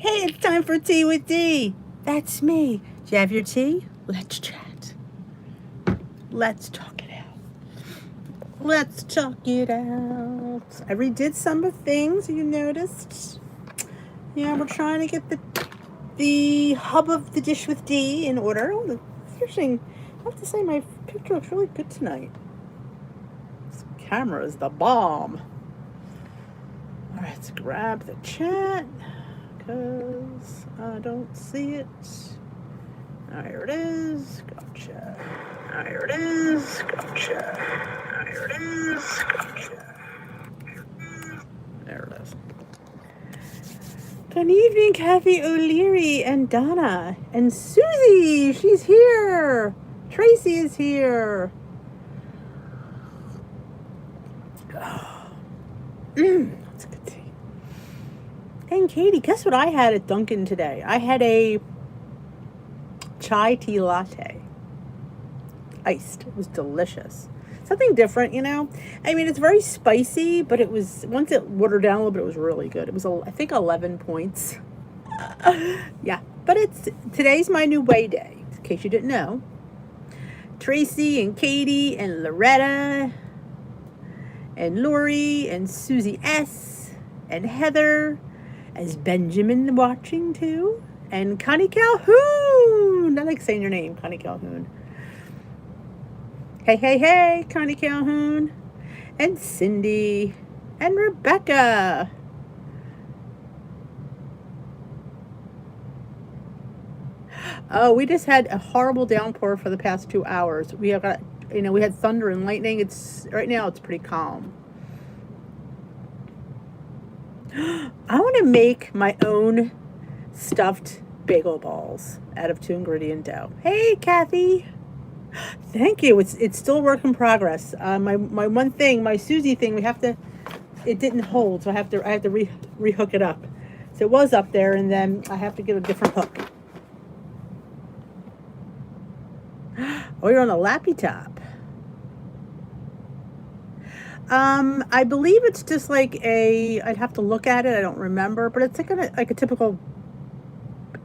Hey, it's time for Tea with D. That's me. Do you have your tea? Let's chat. Let's talk it out. Let's talk it out. I redid some of the things you noticed. Yeah, we're trying to get the hub of the dish with D in order. Oh, the fishing. I have to say, my picture looks really good tonight. This camera is the bomb. All right, let's grab the chat because I don't see it. Here it is. Gotcha. Here it is. Gotcha. Here it is. Gotcha. There it is. Good evening, Kathy O'Leary and Donna and Susie. She's here. Tracy is here. That's a good tea. And Katie, guess what I had at Dunkin' today? I had a chai tea latte. Iced. It was delicious. Something different, you know? I mean, it's very spicy, but it was, once it watered down a little bit, it was really good. It was, I think, 11 points. Yeah, but today's my new way day, in case you didn't know. Tracy and Katie and Loretta and Lori and Susie S. and Heather, as Benjamin watching too, and Connie Calhoun. I like saying your name, Connie Calhoun. Hey, hey, hey, Connie Calhoun, and Cindy, and Rebecca. Oh, we just had a horrible downpour for the past 2 hours. We have got, we had thunder and lightning. Right now it's pretty calm. I want to make my own stuffed bagel balls out of 2-ingredient dough. Hey, Kathy. Thank you. It's still a work in progress. My one thing, my Susie thing, it didn't hold, so I have to rehook it up. So it was up there, and then I have to get a different hook. Oh, you're on the lappy top. I believe it's just like I'd have to look at it. I don't remember, but it's like a typical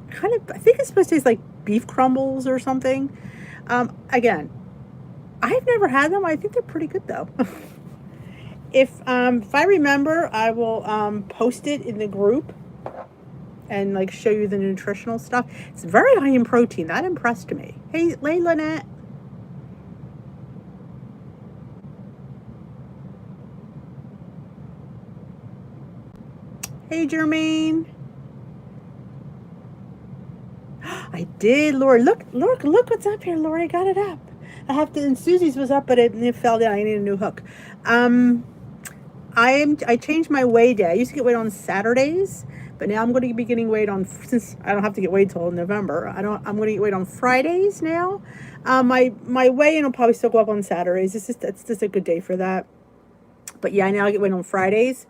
kind of, I think it's supposed to taste like beef crumbles or something. Again, I've never had them. I think they're pretty good though. If I remember, I will post it in the group and like show you the nutritional stuff. It's very high in protein. That impressed me. Hey, Lynette. Hey, Jermaine. I did, Lori. Look what's up here, Lori. I got it up. I have to, and Susie's was up, but it fell down. I need a new hook. I changed my weigh day. I used to get weighed on Saturdays, but now I'm going to be getting weighed on, since I don't have to get weighed till November. I'm going to get weighed on Fridays now. My weigh-in will probably still go up on Saturdays. It's just a good day for that. But yeah, now I get weighed on Fridays.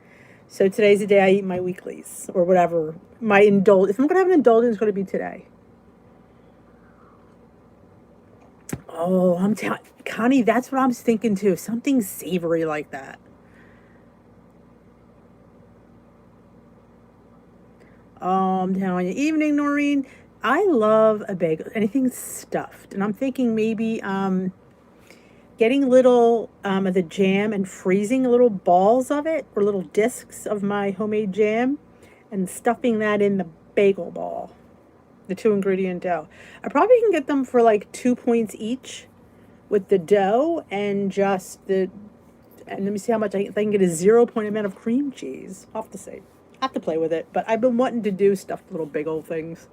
So today's the day I eat my weeklies or whatever. If I'm going to have an indulgence, it's going to be today. Oh, I'm telling Connie, that's what I was thinking too. Something savory like that. Oh, I'm telling you. Evening, Noreen. I love a bagel. Anything stuffed. And I'm thinking maybe getting little of the jam and freezing little balls of it or little discs of my homemade jam and stuffing that in the bagel ball, the 2-ingredient dough. I probably can get them for like 2 points each with the dough and and let me see how much I can get a 0 point amount of cream cheese. I'll have to say. I have to play with it, but I've been wanting to do stuffed little bagel things.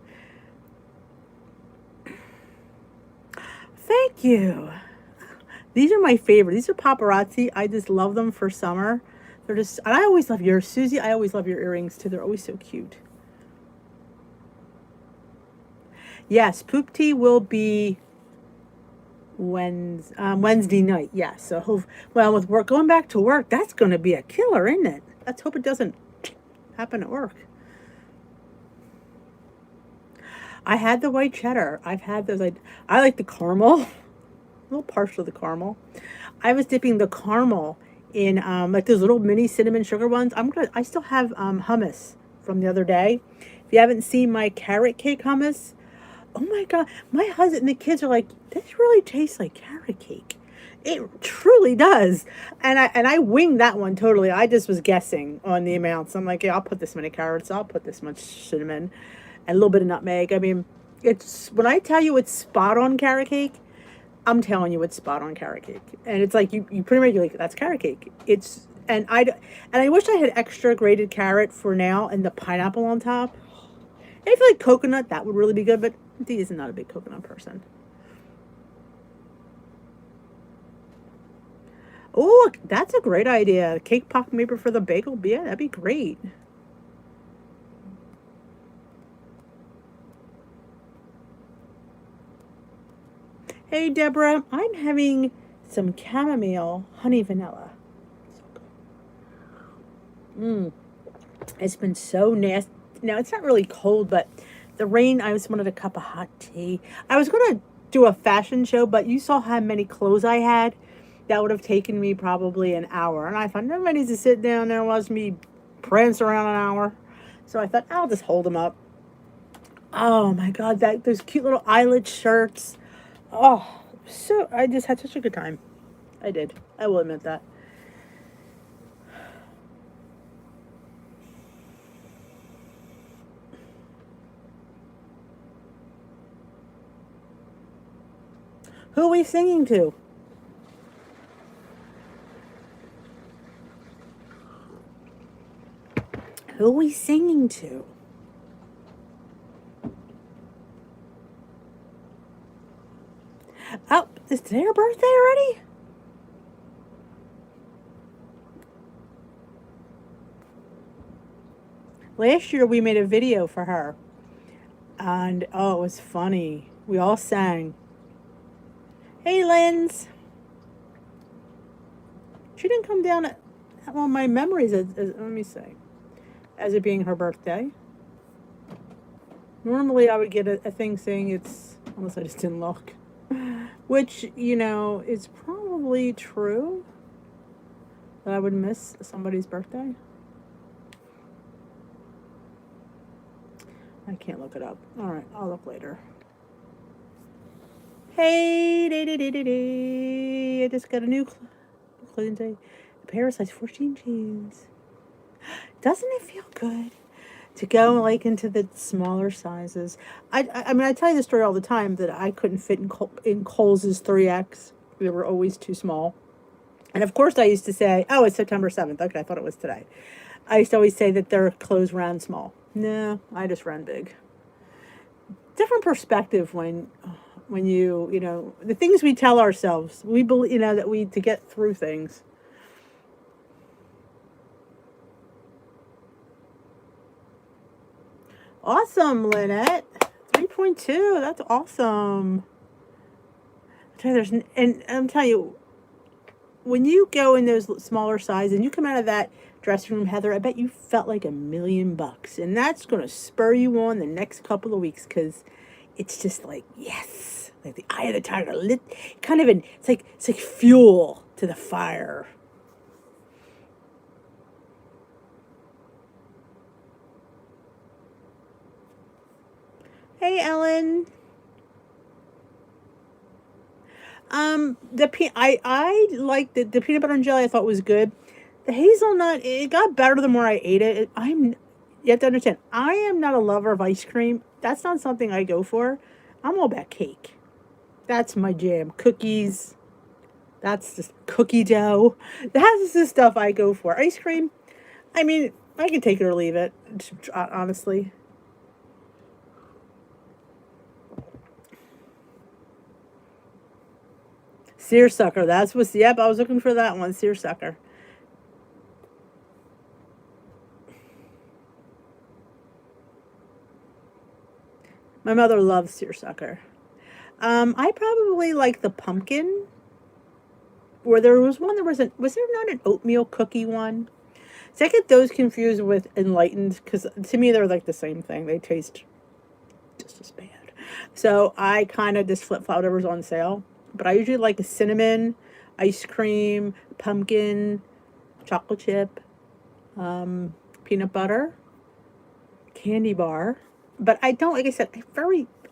Thank you. These are my favorite. These are paparazzi. I just love them for summer. And I always love yours, Susie. I always love your earrings too. They're always so cute. Yes, poop tea will be Wednesday night. Yes. Yeah, so, with going back to work, that's going to be a killer, isn't it? Let's hope it doesn't happen at work. I had the white cheddar. I've had those. I like the caramel. A little partial to the caramel. I was dipping the caramel in like those little mini cinnamon sugar ones. I still have hummus from the other day. If If you haven't seen my carrot cake hummus, oh my God, my husband and the kids are like, this really tastes like carrot cake. It truly does. And I winged that one totally. I just was guessing on the amounts. I'm like, yeah, I'll put this many carrots. I'll put this much cinnamon and a little bit of nutmeg. I mean, it's when I tell you it's spot on carrot cake, I'm telling you it's spot on carrot cake. And it's like you pretty much, you're like, that's carrot cake. It's and I wish I had extra grated carrot for now and the pineapple on top. I feel like coconut, that would really be good, but Dee is not a big coconut person. Oh, that's a great idea. Cake pop maker for the bagel. Yeah, that'd be great. Hey, Deborah, I'm having some chamomile honey vanilla. Mmm. It's been so nasty. Now, it's not really cold, but the rain, I just wanted a cup of hot tea. I was going to do a fashion show, but you saw how many clothes I had. That would have taken me probably an hour. And I thought, nobody needs to sit down there and watch me prance around an hour. So I thought, I'll just hold them up. Oh my God, those cute little eyelet shirts. Oh, so I just had such a good time. I did. I will admit that. Who are we singing to? Who are we singing to? Oh, is their birthday already? Last year we made a video for her. And oh, it was funny. We all sang. Hey, Lens. She didn't come down at, well, my memories, let me say, as it being her birthday. Normally I would get a thing saying it's, unless I just didn't look. Which, you know, is probably true. That I would miss somebody's birthday. I can't look it up. Alright, I'll look later. Hey, I just got a new clothing day. A pair of size 14 jeans. Doesn't it feel good to go like into the smaller sizes? I mean, I tell you the story all the time that I couldn't fit in Kohl's 3X. They were always too small. And of course I used to say, oh, it's September 7th. Okay, I thought it was today. I used to always say that their clothes ran small. No, I just ran big. Different perspective when you know, the things we tell ourselves, we believe, you know, that we, to get through things. Awesome, Lynette. 3.2. That's awesome. And I'm telling you, when you go in those smaller sizes and you come out of that dressing room, Heather, I bet you felt like $1,000,000. And that's going to spur you on the next couple of weeks because it's just like, yes, like the eye of the tiger, lit, kind of it's like fuel to the fire. Hey, Ellen. I liked the peanut butter and jelly. I thought was good. The hazelnut, it got better the more I ate it. You have to understand, I am not a lover of ice cream. That's not something I go for. I'm all about cake. That's my jam. Cookies. That's just cookie dough. That's the stuff I go for. Ice cream, I mean, I can take it or leave it, honestly. Seersucker, that's what's, yep, I was looking for that one, seersucker. My mother loves seersucker. I probably like the pumpkin. Or there was one, was there not an oatmeal cookie one? So I get those confused with enlightened, because to me they're like the same thing. They taste just as bad. So I kind of just flip-flop whatever's on sale. But I usually like a cinnamon, ice cream, pumpkin, chocolate chip, peanut butter, candy bar, but I don't, like I said,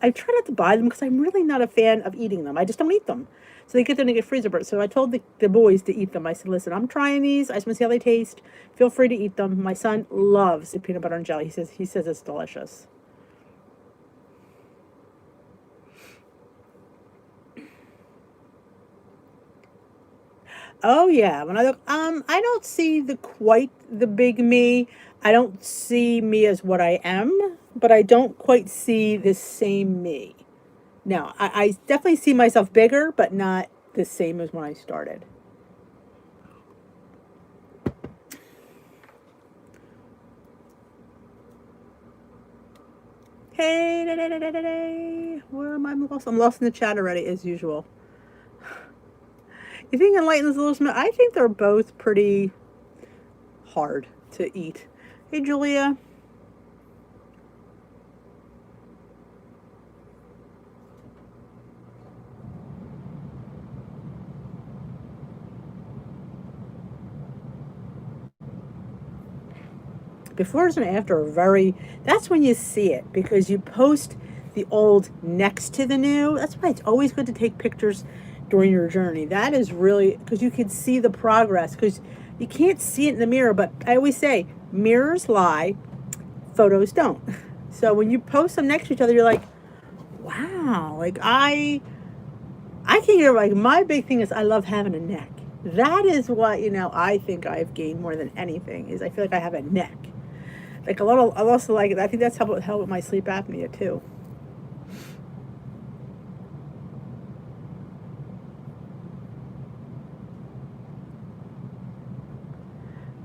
I try not to buy them because I'm really not a fan of eating them. I just don't eat them. So they get them to get freezer burnt. So I told the boys to eat them. I said, listen, I'm trying these. I just want to see how they taste. Feel free to eat them. My son loves the peanut butter and jelly. He says it's delicious. Oh yeah, when I look, I don't see the quite the big me. I don't see me as what I am, but I don't quite see the same me. No, I definitely see myself bigger, but not the same as when I started. Hey, da, da, da, da, da, da. Where am I lost? I'm lost in the chat already, as usual. You think enlightens a little smell? I think they're both pretty hard to eat. Hey, Julia. Befores and after are very, that's when you see it because you post the old next to the new. That's why it's always good to take pictures during your journey. That is really, because you can see the progress, because you can't see it in the mirror, but I always say mirrors lie, photos don't. So when you post them next to each other, you're like, wow, like I can hear, like, my big thing is I love having a neck. That is what, I think I've gained more than anything is I feel like I have a neck. Like a little, I also like it. I think that's help with my sleep apnea too.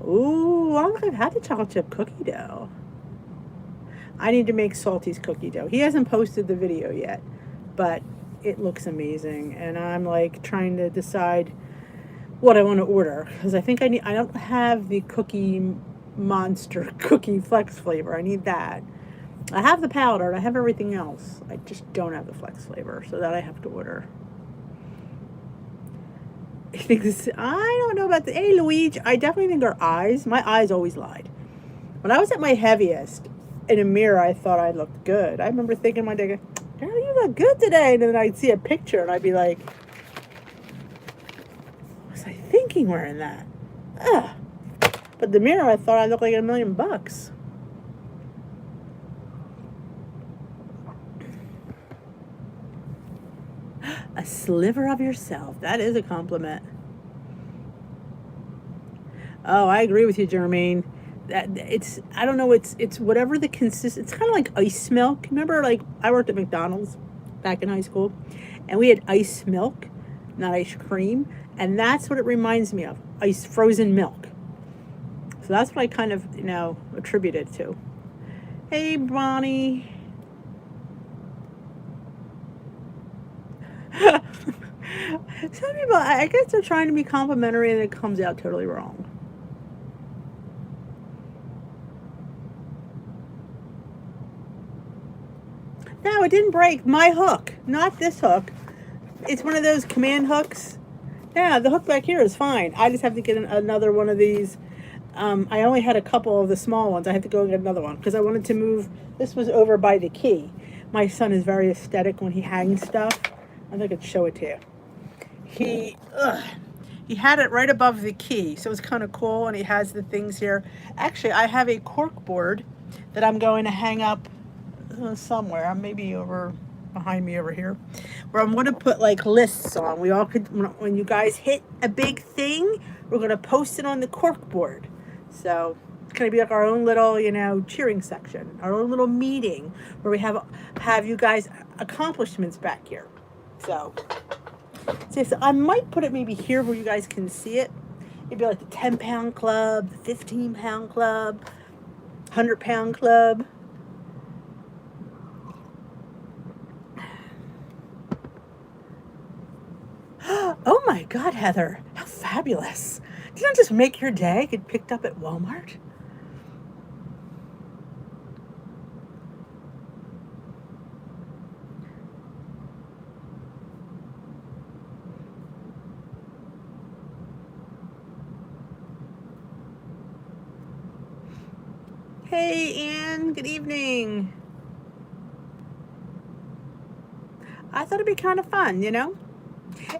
Ooh, I don't think I've had the chocolate chip cookie dough. I need to make Salty's cookie dough. He hasn't posted the video yet, but it looks amazing. And I'm like trying to decide what I want to order because I don't have the Cookie Monster cookie flex flavor. I need that. I have the powder and I have everything else. I just don't have the flex flavor, so that I have to order. I don't know about the. Hey, Luigi, I definitely think my eyes always lied. When I was at my heaviest, in a mirror, I thought I looked good. I remember thinking one day, girl, you look good today. And then I'd see a picture and I'd be like, what was I thinking wearing that? Ugh. But the mirror, I thought I looked like $1,000,000. A sliver of yourself. That is a compliment. Oh, I agree with you, Jermaine. That I don't know, it's whatever the it's kind of like ice milk. Remember, like, I worked at McDonald's back in high school, and we had ice milk, not ice cream, and that's what it reminds me of, ice frozen milk. So that's what I kind of, attribute it to. Hey, Bonnie. Some people, I guess they're trying to be complimentary and it comes out totally wrong. No, it didn't break. My hook, not this hook. It's one of those command hooks. Yeah, the hook back here is fine. I just have to get another one of these. I only had a couple of the small ones. I had to go and get another one because I wanted to move. This was over by the key. My son is very aesthetic when he hangs stuff. I think I could show it to you. He had it right above the key, so it's kind of cool, and he has the things here. Actually, I have a cork board that I'm going to hang up somewhere, maybe over behind me over here, where I'm going to put like lists on. We all could, when you guys hit a big thing, we're going to post it on the cork board. So it's going to be like our own little, cheering section, our own little meeting where we have you guys accomplishments back here. So I might put it maybe here where you guys can see it. It'd be like the 10-pound club, the 15-pound club, 100-pound club. Oh my God, Heather, how fabulous. Did that just make your day? Get picked up at Walmart? Hey, Ann, good evening. I thought it'd be kind of fun, you know?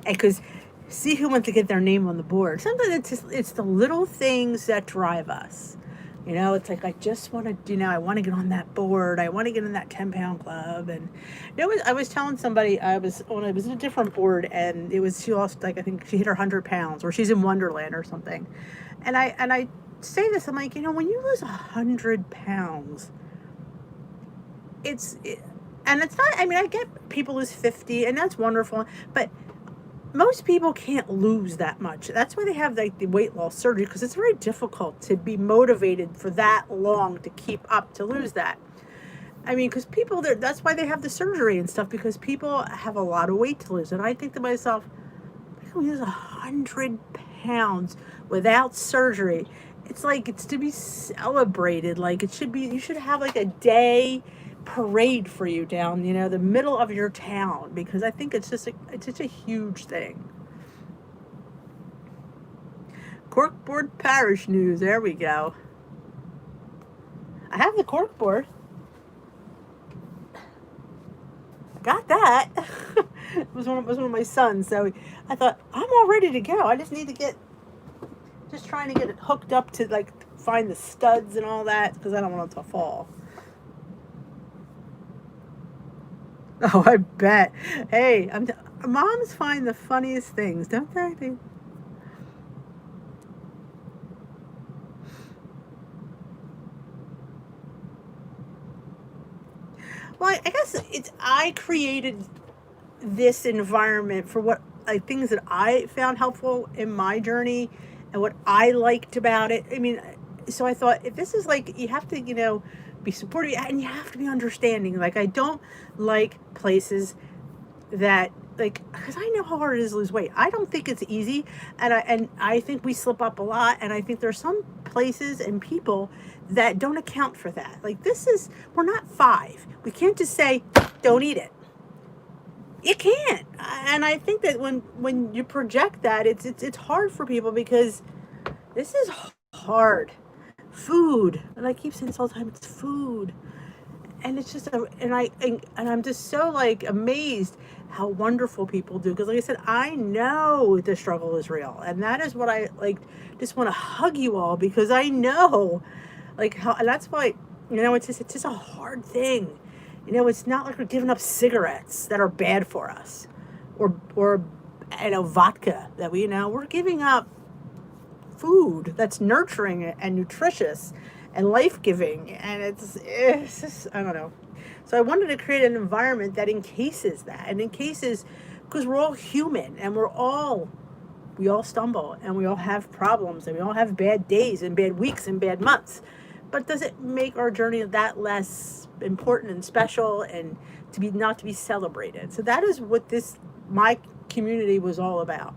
Because see who wants to get their name on the board. Sometimes it's the little things that drive us. You know, it's like I just want to, I want to get on that board. I want to get in that 10-pound club. And I was telling somebody I was in a different board, and she lost, like, I think she hit her 100 pounds, or she's in Wonderland or something. And I say this, I'm like, when you lose 100 pounds, and it's not, I get people lose 50, and that's wonderful, but most people can't lose that much. That's why they have, like, the weight loss surgery, because it's very difficult to be motivated for that long to keep up to lose that. Because people, that's why they have the surgery and stuff, because people have a lot of weight to lose. And I think to myself, I can lose 100 pounds without surgery. It's like, it's to be celebrated. Like, you should have, like, a day parade for you down, the middle of your town, because I think it's such a huge thing. Corkboard parish news. There we go. I have the corkboard. Got that. It was one of my sons, so I thought, I'm all ready to go. I just need to just trying to get it hooked up to, like, find the studs and all that, because I don't want it to fall. Oh, I bet. Hey, moms find the funniest things, don't they? Well, I guess I created this environment for what, like, things that I found helpful in my journey and what I liked about it. So I thought, if this is, like, you have to, be supportive, and you have to be understanding. Like, I don't like places that, like, because I know how hard it is to lose weight. I don't think it's easy, and I think we slip up a lot, and I think there's some places and people that don't account for that. Like, we're not 5. We can't just say, don't eat it. You can't. And I think that when you project that, it's hard for people, because this is hard. Food, and I keep saying this all the time, it's food, and it's just and I'm just so, like, amazed how wonderful people do, because, like I said, I know the struggle is real, and that is what I, like, just want to hug you all, because I know, like, how, and that's why, it's just a hard thing. It's not like we're giving up cigarettes that are bad for us, or vodka that we're giving up food that's nurturing and nutritious and life-giving, and it's just, I don't know. So I wanted to create an environment that encases that, and encases, because we're all human, and we all stumble, and we all have problems, and we all have bad days and bad weeks and bad months. But does it make our journey that less important and special, and not to be celebrated? So that is what my community was all about.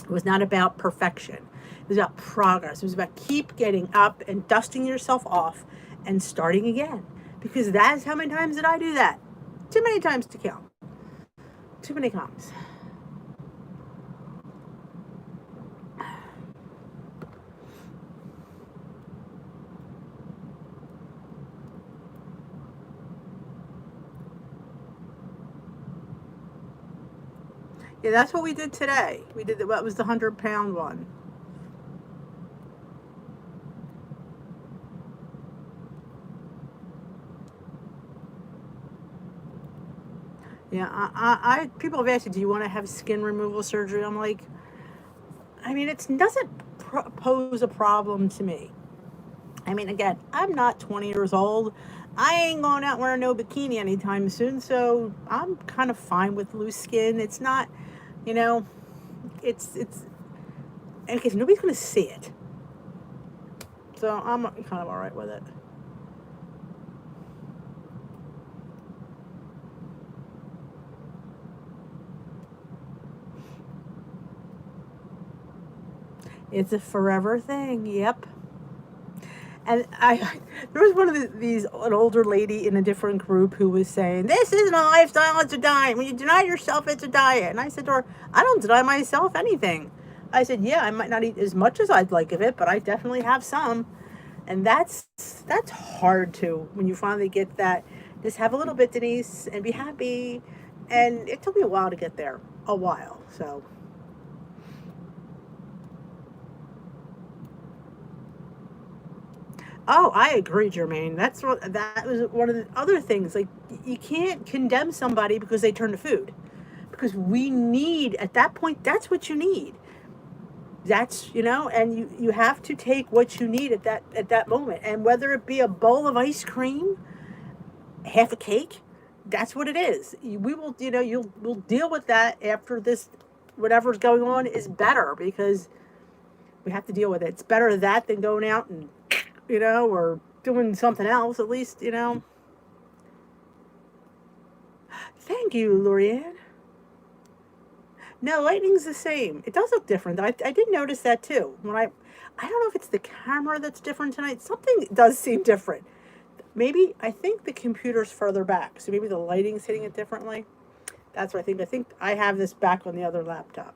It was not about perfection. It was about progress. It was about keep getting up and dusting yourself off and starting again. Because that's how many times did I do that? Too many times to count. Too many times. Yeah, that's what we did today. We did what was the 100-pound one. Yeah, I people have asked me, do you want to have skin removal surgery? I'm like, it doesn't pose a problem to me. Again, I'm not 20 years old. I ain't going out wearing no bikini anytime soon, so I'm kind of fine with loose skin. It's not, it's, because nobody's going to see it. So I'm kind of all right with it. It's a forever thing. Yep. And there was one of an older lady in a different group who was saying, this isn't a lifestyle, it's a diet. When you deny yourself, it's a diet. And I said to her, I don't deny myself anything. I said, yeah, I might not eat as much as I'd like of it, but I definitely have some. And that's hard to, when you finally get that, just have a little bit, Denise, and be happy. And it took me a while to get there, a while. So, oh, I agree, Jermaine. That was one of the other things. Like, you can't condemn somebody because they turn to food, because we need, at that point, that's what you need. That's, and you have to take what you need at that moment, and whether it be a bowl of ice cream, half a cake, that's what it is. We will, we'll deal with that after this, whatever's going on is better, because we have to deal with it. It's better that than going out and, or doing something else, at least. Thank you, Lorianne. No, lightning's the same. It does look different. I did notice that too. I don't know if it's the camera that's different tonight. Something does seem different. Maybe, I think the computer's further back, so maybe the lighting's hitting it differently. That's what I think. I think I have this back on the other laptop.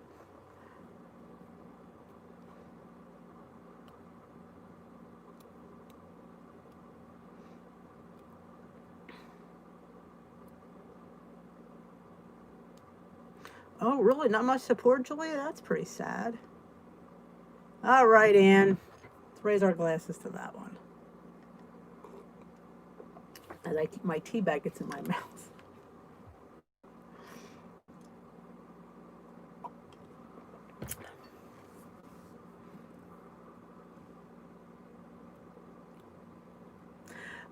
Oh, really? Not much support, Julia? That's pretty sad. All right, Anne. Let's raise our glasses to that one. As my tea bag gets in my mouth.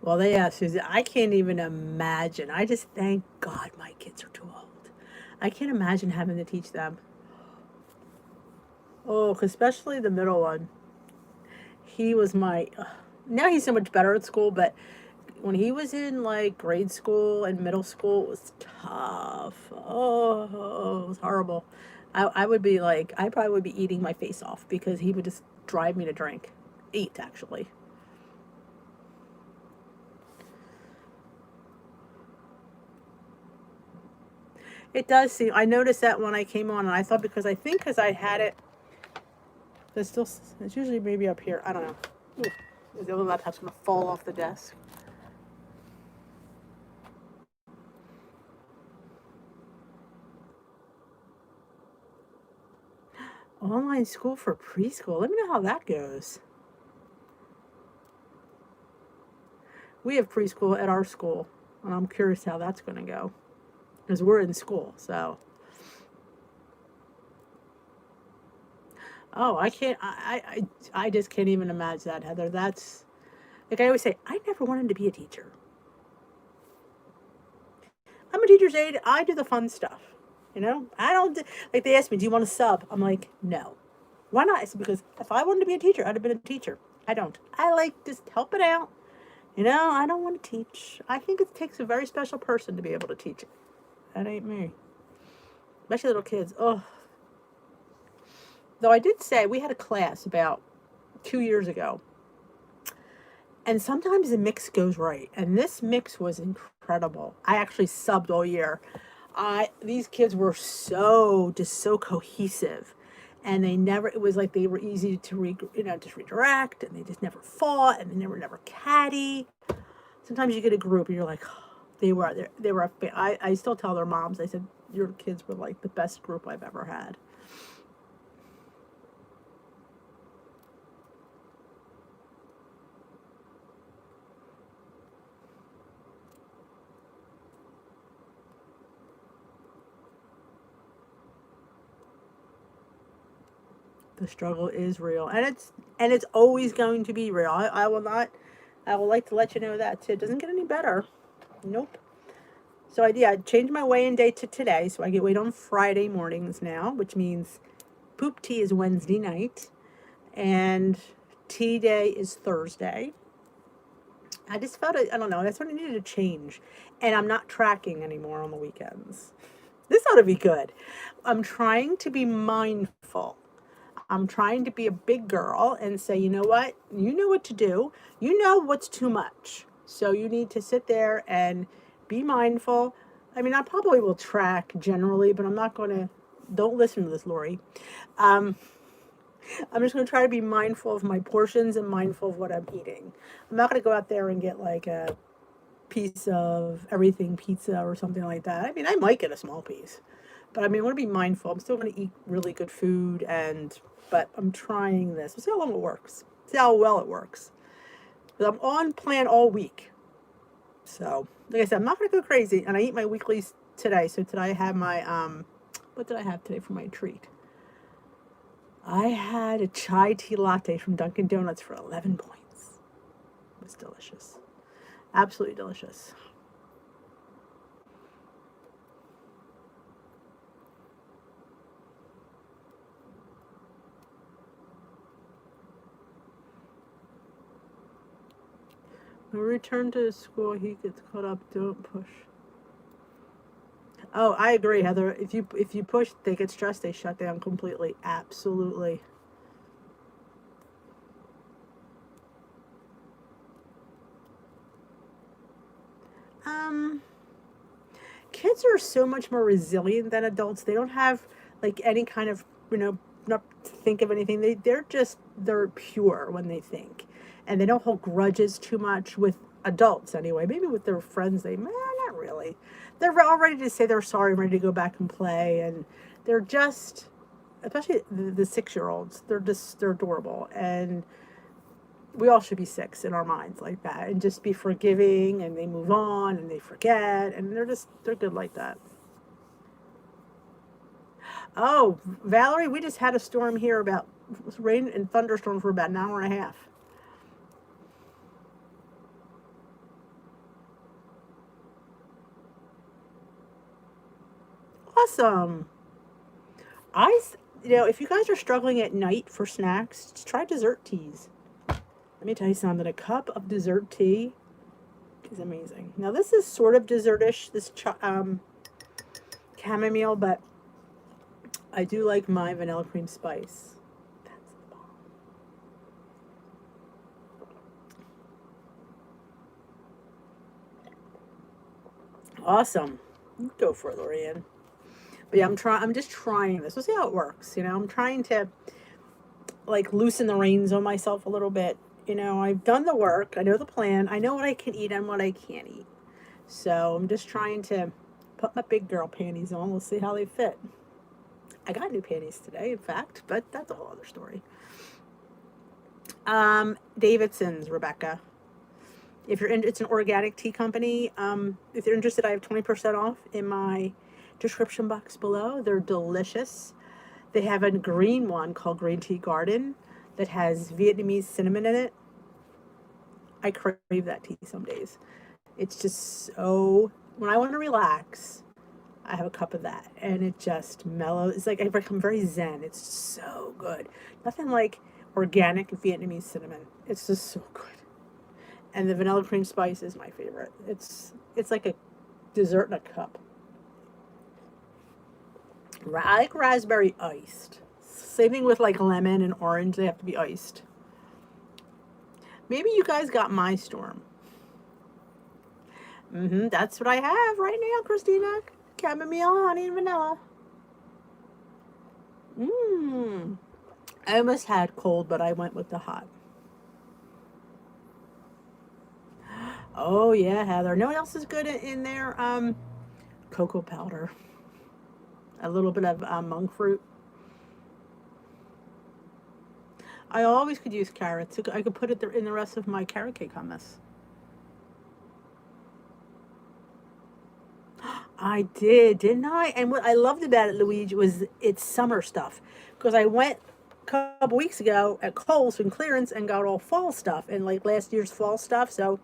Well, they asked Susie. I can't even imagine. I just thank God my kids are too old. I can't imagine having to teach them. Oh, especially the middle one. He was my. Now he's so much better at school, but when he was in like grade school and middle school, it was tough. Oh, it was horrible. I would be like, I probably would be eating my face off because he would just drive me to drink. Eat, actually. It does seem. I noticed that when I came on, and I thought, because I had it. There's still. It's usually maybe up here. I don't know. Ooh, the other laptop's gonna fall off the desk. Online school for preschool. Let me know how that goes. We have preschool at our school, and I'm curious how that's going to go, because we're in school. So, oh, I can't. I just can't even imagine that, Heather. That's like I always say. I never wanted to be a teacher. I'm a teacher's aide. I do the fun stuff. I don't like. They asked me, "Do you want to sub?" I'm like, "No." Why not? I said, because if I wanted to be a teacher, I'd have been a teacher. I don't. I like just helping out. I don't want to teach. I think it takes a very special person to be able to teach it. That ain't me. Especially little kids. Oh. Though I did say we had a class about 2 years ago, and sometimes the mix goes right. And this mix was incredible. I actually subbed all year. These kids were so cohesive, and they never. It was like they were easy to just redirect, and they just never fought, and they were never catty. Sometimes you get a group, and you're like, they were. I still tell their moms. I said, your kids were like the best group I've ever had. The struggle is real, and it's always going to be real. I will not. I would like to let you know that too. It doesn't get any better. Nope. So I changed my weigh-in day to today, so I get weighed on Friday mornings now, which means poop tea is Wednesday night, and tea day is Thursday. I just felt it. I don't know. That's what I needed to change, and I'm not tracking anymore on the weekends. This ought to be good. I'm trying to be mindful. I'm trying to be a big girl and say, you know what? You know what to do. You know what's too much. So you need to sit there and be mindful. I mean, I probably will track generally, but I'm not going to. Don't listen to this, Lori. Um, I'm just going to try to be mindful of my portions and mindful of what I'm eating. I'm not going to go out there and get like a piece of everything pizza or something like that. I mean, I might get a small piece, but I mean, I want to be mindful. I'm still going to eat really good food, but I'm trying this. We'll see how long it works. See how well it works. But I'm on plan all week. So, like I said, I'm not going to go crazy, and I eat my weeklies today. So today I have my what did I have today for my treat? I had a chai tea latte from Dunkin' Donuts for 11 points. It was delicious. Absolutely delicious. When we return to school, he gets caught up. Don't push. Oh, I agree, Heather. If you push, they get stressed. They shut down completely. Absolutely. Um, Kids are so much more resilient than adults. They don't have like any kind of not think of anything. They're pure when they think, and they don't hold grudges too much with adults anyway. Maybe with their friends, not really. They're all ready to say they're sorry, ready to go back and play, and they're just, especially the 6 year olds. They're adorable, and we all should be six in our minds like that, and just be forgiving, and they move on and they forget, and they're good like that. Oh, Valerie, we just had a storm here about rain and thunderstorm for about an hour and a half. Awesome. If you guys are struggling at night for snacks, just try dessert teas. Let me tell you something. A cup of dessert tea is amazing. Now this is sort of dessertish, this chamomile, but I do like my vanilla cream spice. That's the bomb. Awesome. Go for it, Lorianne. But yeah, I'm just trying this. We'll see how it works. I'm trying to like loosen the reins on myself a little bit. I've done the work. I know the plan. I know what I can eat and what I can't eat. So I'm just trying to put my big girl panties on. We'll see how they fit. I got new panties today, in fact, but that's a whole other story. Davidson's, Rebecca. If you're in, it's an organic tea company. If you're interested, I have 20% off in my description box below. They're delicious. They have a green one called Green Tea Garden that has Vietnamese cinnamon in it. I crave that tea some days. It's just so, when I want to relax, I have a cup of that and it just mellows. It's like I become very zen. It's so good. Nothing like organic Vietnamese cinnamon. It's just so good. And the vanilla cream spice is my favorite. It's like a dessert in a cup. I like raspberry iced. Same thing with like lemon and orange. They have to be iced. Maybe you guys got my storm. That's what I have right now, Christina. Chamomile, honey, and vanilla. I almost had cold, but I went with the hot. Oh yeah, Heather. No one else is good in there. Cocoa powder, a little bit of monk fruit. I always could use carrots. I could put it in the rest of my carrot cake hummus. I did, didn't I? And what I loved about it, Luigi, was it's summer stuff. Because I went a couple weeks ago at Kohl's in clearance and got all fall stuff and like last year's fall stuff. So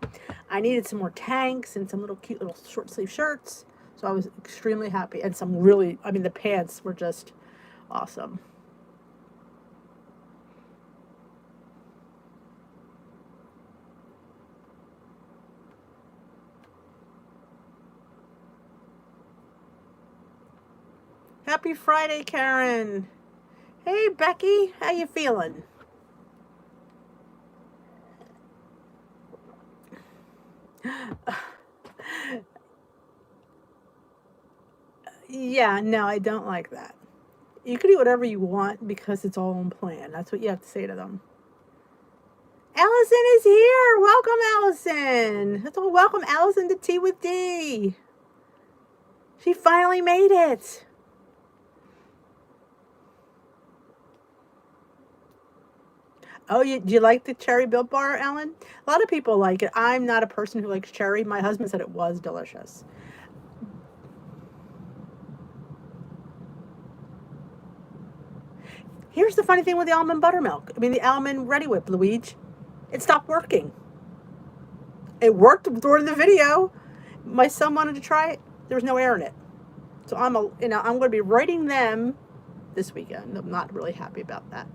I needed some more tanks and some little cute little short sleeve shirts. So I was extremely happy. And some really, I mean, the pants were just awesome. Happy Friday, Karen. Hey, Becky, how you feeling? Yeah, no, I don't like that. You can eat whatever you want because it's all on plan. That's what you have to say to them. Allison is here. Welcome, Allison. Let's all welcome Allison to Tea with D. She finally made it. Oh, do you like the cherry Built Bar, Ellen? A lot of people like it. I'm not a person who likes cherry. My husband said it was delicious. Here's the funny thing with the almond buttermilk. I mean, the almond Ready Whip, Luigi. It stopped working. It worked during the video. My son wanted to try it. There was no air in it. So I'm going to be writing them this weekend. I'm not really happy about that.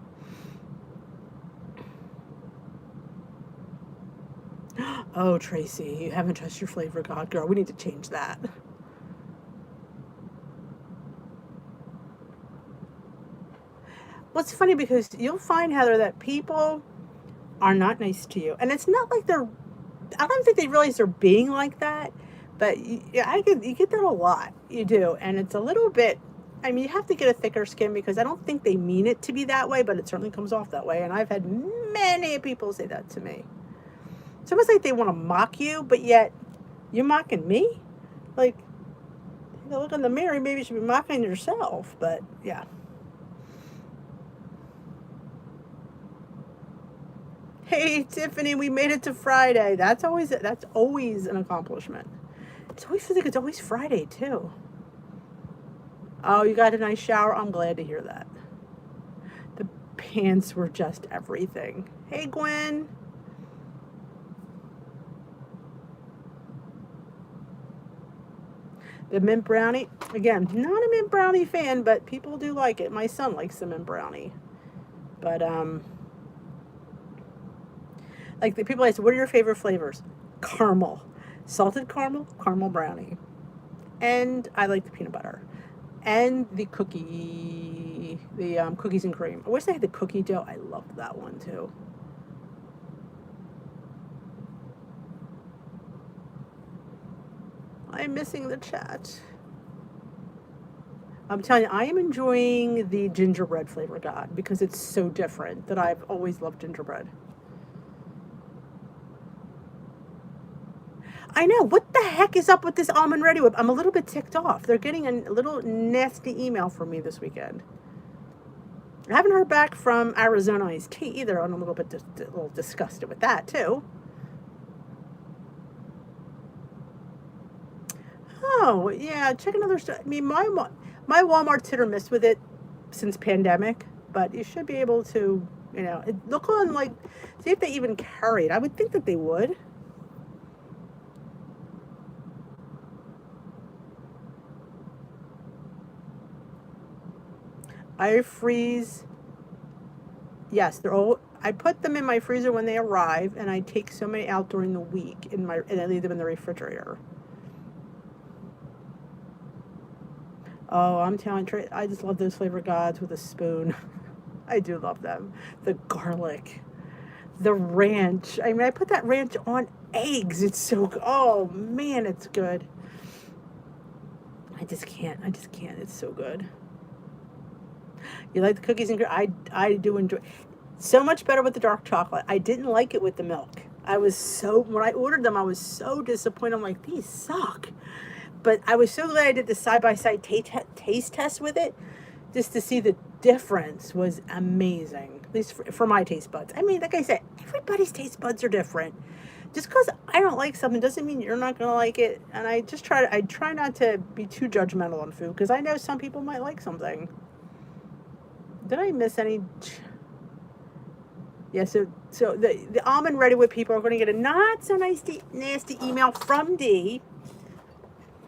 Oh, Tracy, you haven't touched your flavor god, girl. We need to change that. Well, it's funny because you'll find, Heather, that people are not nice to you. And it's not like I don't think they realize they're being like that. But you get that a lot. You do. And it's a little bit, I mean, you have to get a thicker skin because I don't think they mean it to be that way, but it certainly comes off that way. And I've had many people say that to me. It's almost like they want to mock you, but yet you're mocking me? Like, you look in the mirror, maybe you should be mocking yourself. But, yeah. Hey, Tiffany, we made it to Friday. That's always an accomplishment. It's always feels like it's always Friday, too. Oh, you got a nice shower? I'm glad to hear that. The pants were just everything. Hey, Gwen. The mint brownie, again, not a mint brownie fan, but people do like it. My son likes the mint brownie. But, like the people I said, what are your favorite flavors? Caramel. Salted caramel, caramel brownie. And I like the peanut butter. And the cookies and cream. I wish they had the cookie dough. I loved that one too. I'm missing the chat. I'm telling you, I am enjoying the gingerbread flavor god because it's so different that I've always loved gingerbread. I know. What the heck is up with this almond Ready Whip? I'm a little bit ticked off. They're getting a little nasty email from me this weekend. I haven't heard back from Arizona Iced Tea either. I'm a little disgusted with that too. Oh, yeah, check another store. I mean, my Walmart's hit or miss with it since pandemic, but you should be able to, look on, see if they even carry it. I would think that they would. I freeze. Yes, I put them in my freezer when they arrive, and I take so many out during the week and I leave them in the refrigerator. Oh, I'm telling you, I just love those flavor gods with a spoon. I do love them. The garlic, the ranch. I mean, I put that ranch on eggs. It's so good. Oh, man, it's good. I just can't. It's so good. You like the cookies and cream? I do enjoy. So much better with the dark chocolate. I didn't like it with the milk. When I ordered them, I was so disappointed. I'm like, these suck. But I was so glad I did the side-by-side taste test with it, just to see the difference was amazing, at least for my taste buds. I mean, like I said, everybody's taste buds are different. Just because I don't like something doesn't mean you're not going to like it. And I try not to be too judgmental on food, because I know some people might like something. Did I miss any? Yeah, so the almond Ready Whip people are going to get a not so nasty email from D.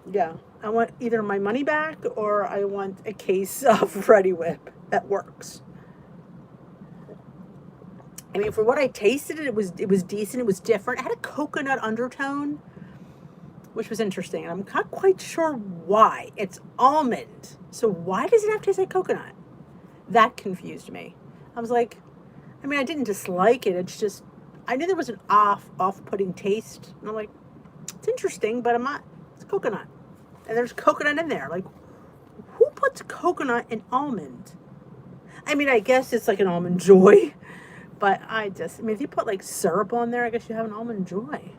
Yeah, I want either my money back or I want a case of Ready Whip that works. I mean, for what I tasted, it was decent. It was different. It had a coconut undertone, which was interesting. And I'm not quite sure why. It's almond, so why does it have to taste like coconut? That confused me. I was like, I mean, I didn't dislike it. It's just, I knew there was an off-putting taste. And I'm like, it's interesting, but it's coconut. And there's coconut in there. Like, who put puts coconut and almond? I mean, I guess it's like an almond joy, but if you put like syrup on there, I guess you have an almond joy.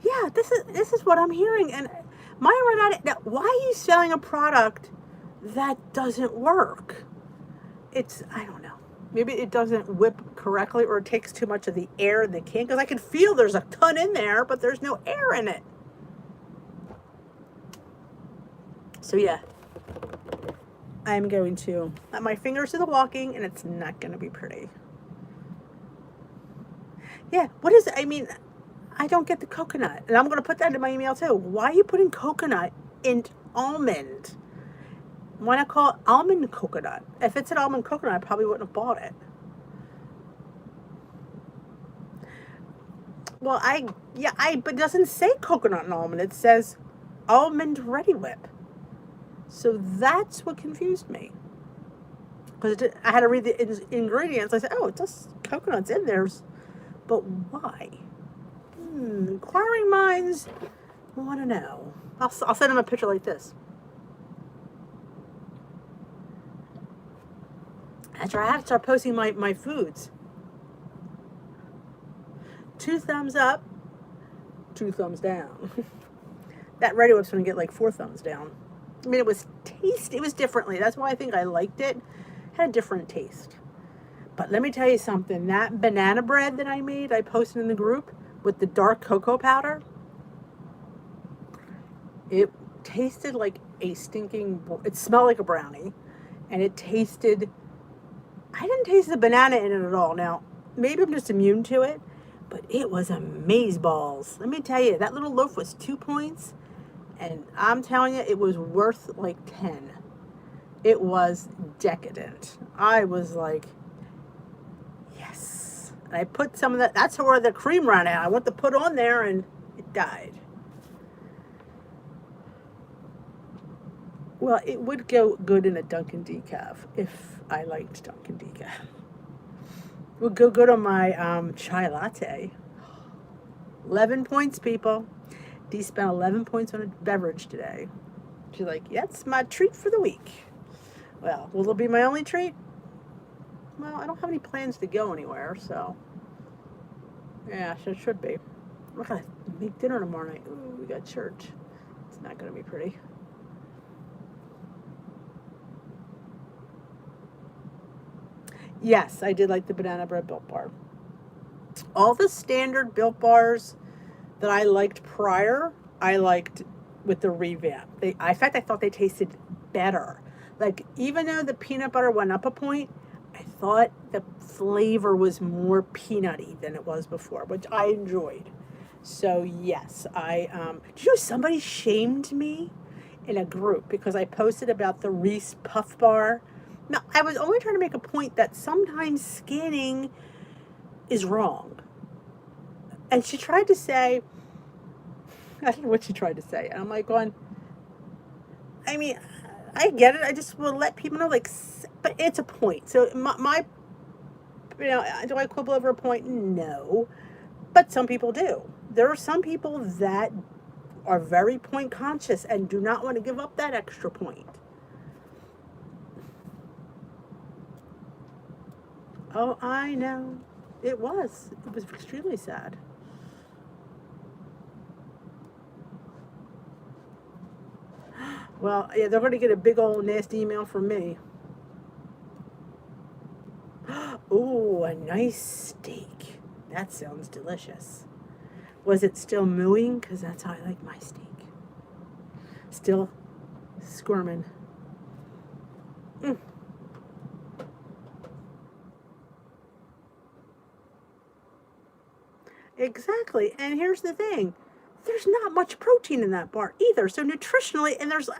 Yeah, this is what I'm hearing, and my Renata. Now, why are you selling a product that doesn't work? I don't know. Maybe it doesn't whip correctly, or it takes too much of the air in the can, because I can feel there's a ton in there, but there's no air in it. So yeah, I'm going to let my fingers do the walking, and it's not going to be pretty. Yeah, what is it? I mean, I don't get the coconut, and I'm going to put that in my email too. Why are you putting coconut in almond? Why not call it almond coconut? If it's an almond coconut, I probably wouldn't have bought it. Well, but it doesn't say coconut and almond. It says almond Ready Whip. So that's what confused me. Because I had to read the ingredients. I said, oh, it does coconuts in there. But why? Inquiring minds want to know. I'll send them a picture like this. After I have to start posting my foods. 2 thumbs up, 2 thumbs down. That Ready Whip's going to get like 4 thumbs down. I mean, it was tasty. It was differently. That's why I think I liked it. It had a different taste. But let me tell you something. That banana bread that I made, I posted in the group with the dark cocoa powder. It tasted like a it smelled like a brownie. And it tasted, I didn't taste the banana in it at all. Now, maybe I'm just immune to it, but it was amazeballs. Let me tell you, that little loaf was 2 points. And I'm telling you, it was worth like 10. It was decadent. I was like, yes. And I put some of that. That's where the cream ran out. I went to put on there and it died. Well, it would go good in a Dunkin' decaf if I liked Dunkin' decaf. It would go good on my chai latte. 11 points, people. Dee spent 11 points on a beverage today. She's like, yeah, it's my treat for the week. Well, will it be my only treat? Well, I don't have any plans to go anywhere, so. Yeah, it should be. We're going to make dinner tomorrow night. Ooh, we got church. It's not going to be pretty. Yes, I did like the banana bread Built Bar. All the standard Built Bars that I liked prior, I liked with the revamp. In fact, I thought they tasted better. Like, even though the peanut butter went up a point, I thought the flavor was more peanutty than it was before, which I enjoyed. So yes, did you know somebody shamed me in a group because I posted about the Reese Puff Bar? Now, I was only trying to make a point that sometimes scanning is wrong. And she tried to say, I don't know what she tried to say. And I'm like going, I mean, I get it. I just will let people know, like, but it's a point. So my do I quibble over a point? No. But some people do. There are some people that are very point conscious and do not want to give up that extra point. Oh, I know. It was extremely sad. Well, yeah, they're going to get a big old nasty email from me. Oh, a nice steak. That sounds delicious. Was it still mooing? Because that's how I like my steak. Still squirming. Exactly. And here's the thing. There's not much protein in that bar either. So nutritionally, and there's a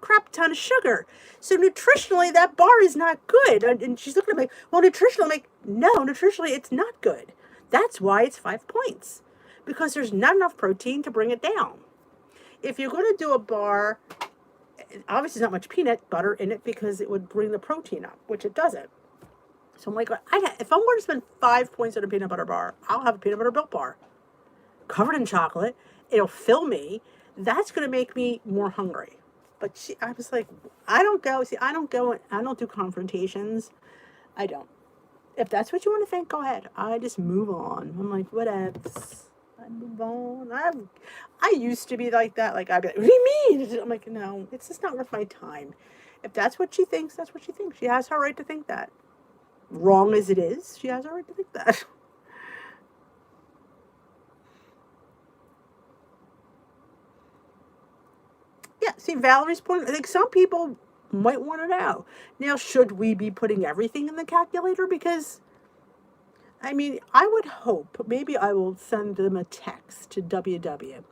crap ton of sugar. So nutritionally, that bar is not good. And she's looking at me, well, nutritionally, I'm like, no, nutritionally, it's not good. That's why it's 5 points. Because there's not enough protein to bring it down. If you're going to do a bar, obviously not much peanut butter in it because it would bring the protein up, which it doesn't. So I'm like, if I'm going to spend 5 points on a peanut butter bar, I'll have a peanut butter Built Bar. Covered in chocolate. It'll fill me. that's going to make me more hungry. But I was like, I don't go, see, I don't do confrontations. I don't. If that's what you want to think, go ahead. I just move on. I'm like, whatevs. I move on. I used to be like that. Like, I'd be like, what do you mean? I'm like, no, it's just not worth my time. If that's what she thinks, that's what she thinks. She has her right to think that. Wrong as it is, she has her right to think that. Yeah, see, Valerie's point, I think some people might want to know. Now, should we be putting everything in the calculator? Because, I mean, I would hope, maybe I will send them a text to WW.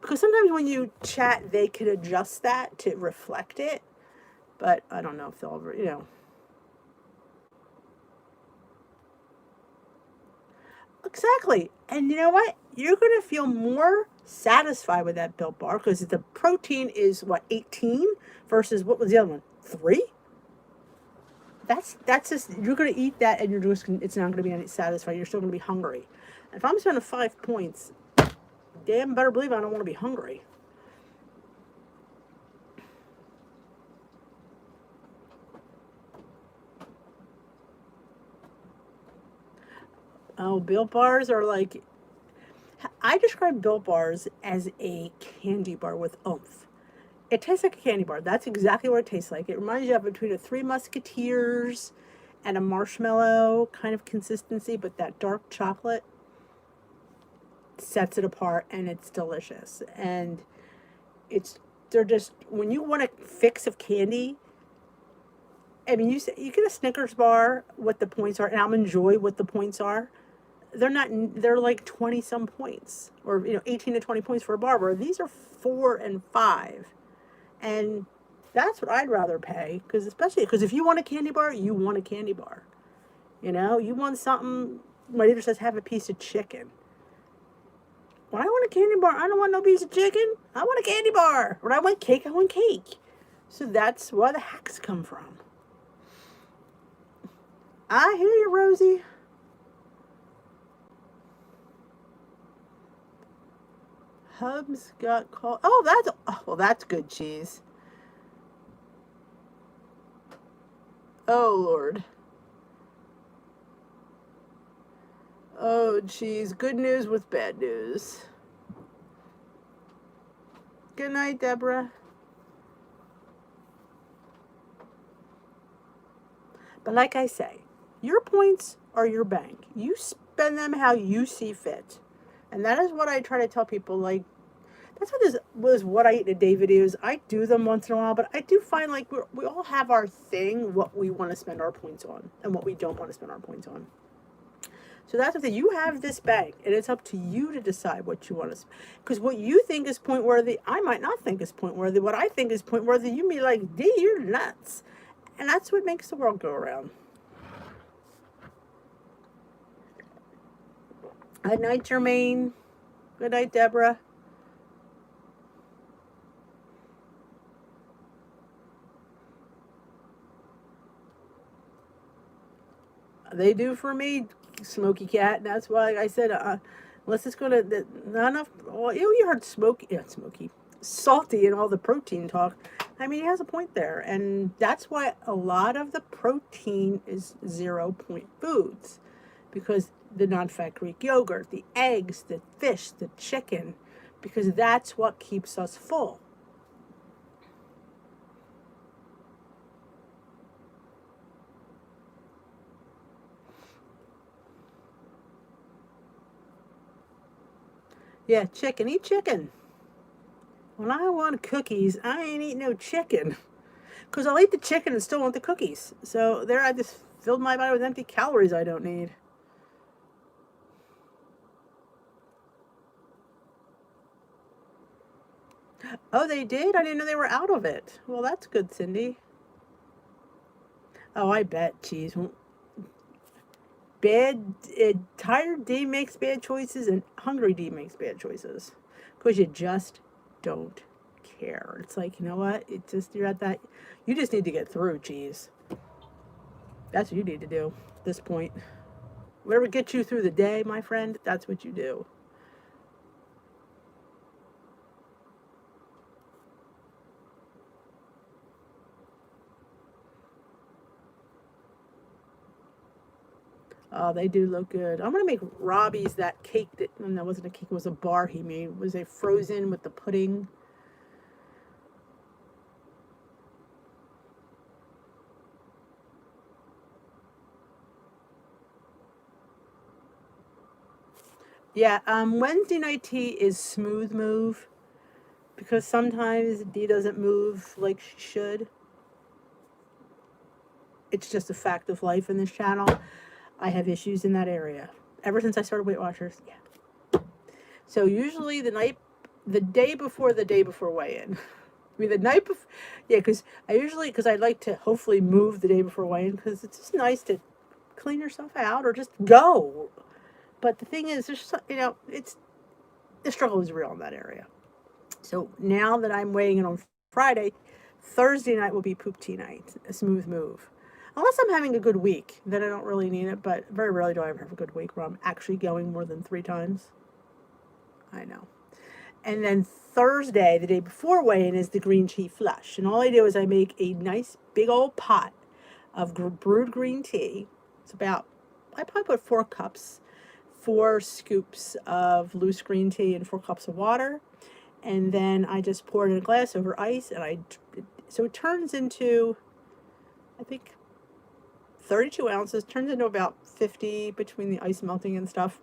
Because sometimes when you chat, they can adjust that to reflect it. But I don't know if they'll ever, Exactly. And you know what? You're going to feel more satisfied with that Built Bar because the protein is, what, 18 versus what was the other one? 3? That's just, you're going to eat that and you're just, it's not going to be satisfied. You're still going to be hungry. If I'm spending 5 points, damn better believe I don't want to be hungry. Oh, Built Bars are like, I describe Built Bars as a candy bar with oomph. It tastes like a candy bar. That's exactly what it tastes like. It reminds you of between a Three Musketeers and a marshmallow kind of consistency, but that dark chocolate sets it apart and it's delicious. And they're just, when you want a fix of candy, I mean, you get a Snickers bar, what the points are, and Almond Joy, what the points are. They're not, they're like 20 some points, or 18 to 20 points for a bar. Where these are 4 and 5, and that's what I'd rather pay. Because especially because if you want a candy bar, you want a candy bar. You want something. My leader says have a piece of chicken. When I want a candy bar, I don't want no piece of chicken. I want a candy bar. When I want cake, I want cake. So that's where the hacks come from. I hear you, Rosie. Hubs got called. That's good cheese. Oh Lord. Oh geez, good news with bad news. Good night, Deborah. But like I say, your points are your bank. You spend them how you see fit. And that is what I try to tell people. Like, that's what this was, what I eat in a day videos. I do them once in a while, but I do find like we all have our thing, what we want to spend our points on and what we don't want to spend our points on. So that's the thing. You have this bank, and it's up to you to decide what you want to. Because what you think is point worthy, I might not think is point worthy. What I think is point worthy, you may like, D, you're nuts. And that's what makes the world go around. Good night, Jermaine. Good night, Deborah. They do for me, Smoky Cat. That's why I said, unless it's going to, not enough, well, you heard Smoky, salty and all the protein talk. I mean, he has a point there. And that's why a lot of the protein is 0 point foods. Because the non-fat Greek yogurt, the eggs, the fish, the chicken, because that's what keeps us full. Yeah, chicken. Eat chicken. When I want cookies, I ain't eating no chicken. Because I'll eat the chicken and still want the cookies. So there I just filled my body with empty calories I don't need. Oh, they did? I didn't know they were out of it. Well, that's good, Cindy. Oh, I bet. Cheese. Tired D makes bad choices and hungry D makes bad choices. Because you just don't care. It's like, you know what? You're at that, you just need to get through, cheese. That's what you need to do at this point. Whatever gets you through the day, my friend, that's what you do. Oh, they do look good. I'm gonna make Robbie's that cake that, no, it wasn't a cake, it was a bar he made. It was a frozen with the pudding. Yeah, Wednesday night tea is smooth move because sometimes Dee doesn't move like she should. It's just a fact of life in this channel. I have issues in that area ever since I started Weight Watchers. Yeah. So usually the day before weigh-in. I mean, the night before, yeah, because I like to hopefully move the day before weigh-in because it's just nice to clean yourself out or just go. But the thing is, there's, the struggle is real in that area. So now that I'm weighing in on Friday, Thursday night will be poop tea night, a smooth move. Unless I'm having a good week, then I don't really need it, but very rarely do I ever have a good week where I'm actually going more than 3 times. I know. And then Thursday, the day before weigh-in, is the green tea flush. And all I do is I make a nice big old pot of brewed green tea. It's about, I probably put 4 cups, 4 scoops of loose green tea and 4 cups of water. And then I just pour it in a glass over ice, and so it turns into, I think, 32 ounces, turns into about 50 between the ice melting and stuff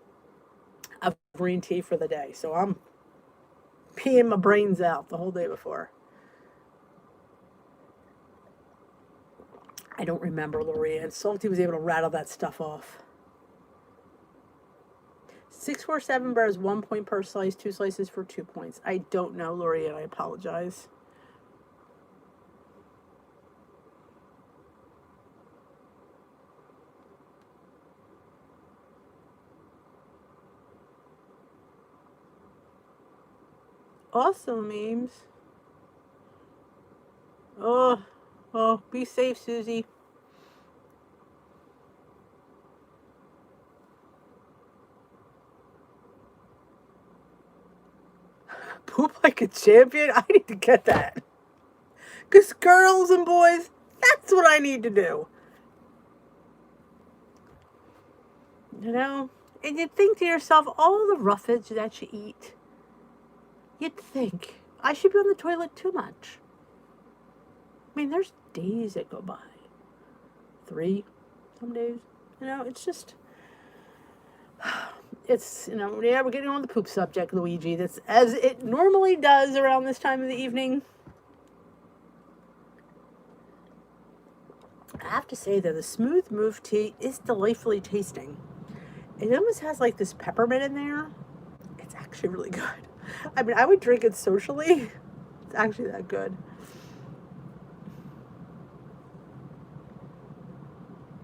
of green tea for the day. So I'm peeing my brains out the whole day before. I don't remember, Lorianne. Salty was able to rattle that stuff off. 647 bars, 1 point per slice, 2 slices for 2 points. I don't know, Lorianne. I apologize. Awesome memes. Oh, be safe, Susie. Poop like a champion? I need to get that. Because girls and boys, that's what I need to do. You know? And you'd think to yourself, all the roughage that you eat, you'd think, I should be on the toilet too much. I mean, there's days that go by. 3, some days. You know, it's just, it's, yeah, we're getting on the poop subject, Luigi. That's as it normally does around this time of the evening. I have to say, though, the smooth move tea is delightfully tasting. It almost has like this peppermint in there. It's actually really good. I mean, I would drink it socially. It's actually that good.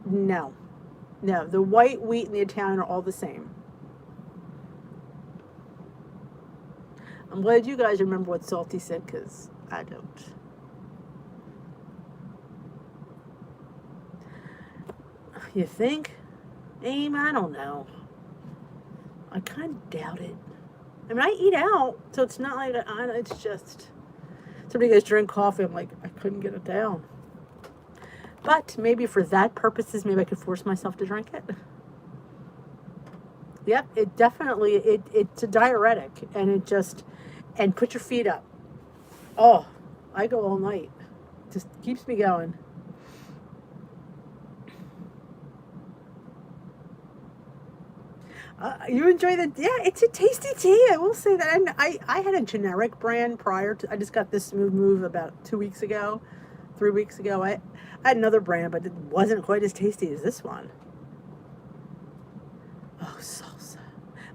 No. No, the white, wheat, and the Italian are all the same. I'm glad you guys remember what Salty said, because I don't. You think? Aim? I don't know. I kind of doubt it. I mean, I eat out, so it's not like, it's just, somebody goes drink coffee, I'm like, I couldn't get it down. But maybe for that purposes, maybe I could force myself to drink it. Yep, it definitely, it's a diuretic, and it just, and put your feet up. Oh, I go all night. Just keeps me going. You enjoy the, yeah, it's a tasty tea. I will say that. And I had a generic brand prior to, I just got this Smooth Move about 2 weeks ago, 3 weeks ago. I had another brand, but it wasn't quite as tasty as this one. Oh, salsa.